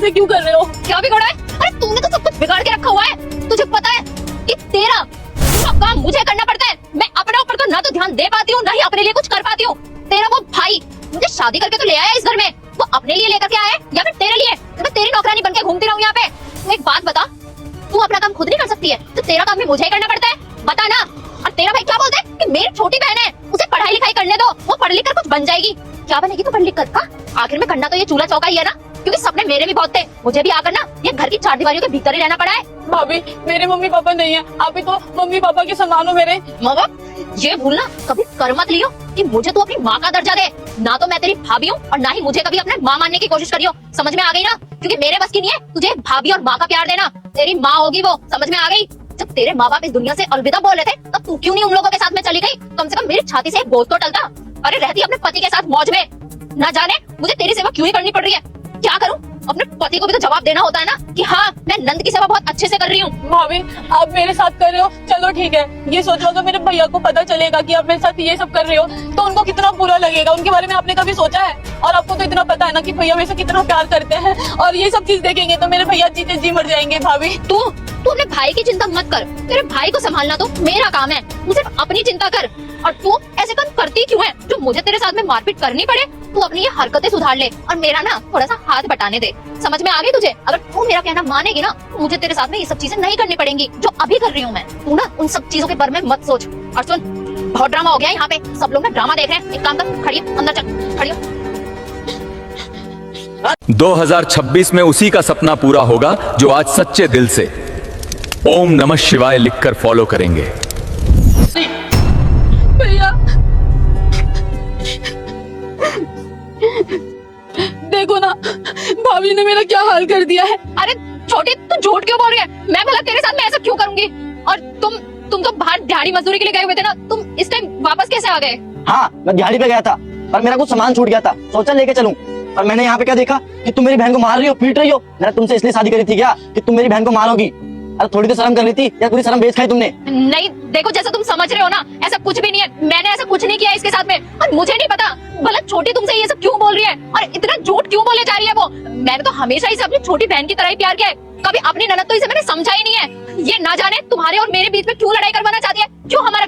ऐसे क्यों कर रहे हो? क्या बिगड़ा है? अरे तूने तो सब कुछ बिगाड़ के रखा हुआ है। तुझे पता है कि तेरा सब काम मुझे करना पड़ता है। मैं अपने ऊपर तो ना तो ध्यान दे पाती हूँ, ना ही अपने लिए कुछ कर पाती हूँ। तेरा वो भाई मुझे शादी करके तो ले आया इस घर में, वो अपने लिए लेकर के आया है या फिर तेरे लिए? मैं तेरी नौकरानी बनके घूमती रहूं यहाँ पे? तू एक बात बता, तू अपना काम खुद नहीं कर सकती है तो तेरा काम भी मुझे ही करना पड़ता है? बता ना। और तेरा भाई क्या बोलता है कि मेरी छोटी बहन है, उसे पढ़ाई लिखाई करने दो, वो पढ़ लिख कर कुछ बन जाएगी। क्या बनेगी तो पढ़ लिख कर का? आखिर में करना तो ये चूल्हा चौका ही है ना, क्योंकि सपने मेरे भी बहुत थे। मुझे भी आकर ना ये घर की चार दीवारियों के भीतर ही रहना पड़ा है। भाभी मेरे मम्मी पापा नहीं है, आप ही तो मम्मी पापा के समान हो मेरे। माँ बाप ये भूलना कभी कर मत लियो कि मुझे तू अपनी माँ का दर्जा दे। ना तो मैं तेरी भाभी हूँ और ना ही मुझे कभी अपने माँ मानने की कोशिश करियो। समझ में आ गई ना? क्योंकि मेरे बस की नहीं है तुझे भाभी और माँ का प्यार देना। तेरी माँ होगी वो, समझ में आ गई? जब तेरे माँ बाप इस दुनिया से अलविदा बोल रहे थे तब तू क्यों नहीं उन लोगों के साथ में चली गई? कम से कम मेरी छाती से एक बोझ तो टलता। अरे रहती अपने पति के साथ मौज में। ना जाने मुझे तेरी सेवा क्यों ही करनी पड़ रही है। क्या करूं? अपने पति को भी तो जवाब देना होता है ना कि हाँ मैं नंद की सेवा बहुत अच्छे से कर रही हूँ। भाभी आप मेरे साथ कर रहे हो, चलो ठीक है। ये सोचो अगर मेरे भैया को पता चलेगा कि आप मेरे साथ ये सब कर रहे हो तो उनको कितना बुरा लगेगा। उनके बारे में आपने कभी सोचा है? और आपको तो इतना पता है ना कि भैया मेरे से कितना प्यार करते हैं, और ये सब चीज देखेंगे तो मेरे भैया जीते जी मर जाएंगे। भाभी तू अपने भाई की चिंता मत कर, तेरे भाई को संभालना तो मेरा काम है। तू सिर्फ अपनी चिंता कर। और तू ऐसे काम करती क्यों है? जो मुझे तेरे साथ में मारपीट करनी पड़े तू अपनी ये हरकतें सुधार ले और मेरा ना थोड़ा सा हाथ बटाने दे। समझ में आ गई तुझे? अगर तू मेरा कहना मानेगी ना तो मुझे तेरे साथ में ये सब चीजें नहीं करनी पड़ेंगी जो अभी कर रही हूँ मैं। तू ना उन सब चीजों के बारे में मत सोच। और सुन, बहुत ड्रामा हो गया यहाँ पे, सब लोग ना ड्रामा देख रहे हैं। एक काम कर, खड़ी हो, अंदर चल, खड़ी हो। 2026 में उसी का सपना पूरा होगा जो आज सच्चे दिल से ओम नमः शिवाय लिखकर फॉलो करेंगे। भैया देखो ना भाभी ने मेरा क्या हाल कर दिया है। अरे छोटी तू झूठ क्यों बोल रही है? मैं भला तेरे साथ में ऐसा क्यों करूंगी? और तुम तो बाहर दिहाड़ी मजदूरी के लिए गए हुए थे ना, तुम इस टाइम वापस कैसे आ गए? हाँ मैं दिहाड़ी पे गया था पर मेरा कुछ सामान छूट गया था, सोचा लेके चलूं। पर मैंने यहाँ पे क्या देखा कि तुम मेरी बहन को मार रही हो, पीट रही हो। मैंने तुमसे इसलिए शादी करी थी क्या कि तुम मेरी बहन को मारोगी? अरे थोड़ी तो शर्म कर ली थी या पूरी शर्म बेच खाई तुमने? नहीं देखो, जैसा तुम समझ रहे हो ना ऐसा कुछ भी नहीं है। मैंने ऐसा कुछ नहीं किया इसके साथ में, और मुझे नहीं पता भला छोटी तुमसे ये सब क्यों बोल रही है और इतना झूठ क्यों बोले जा रही है वो। मैंने तो हमेशा इसे अपनी छोटी बहन की तरह ही प्यार किया है, कभी अपनी ननद तो इसे मैंने समझा ही नहीं है। ये ना जाने तुम्हारे और मेरे बीच में क्यों लड़ाई करवाना चाहती है, क्यों हमारा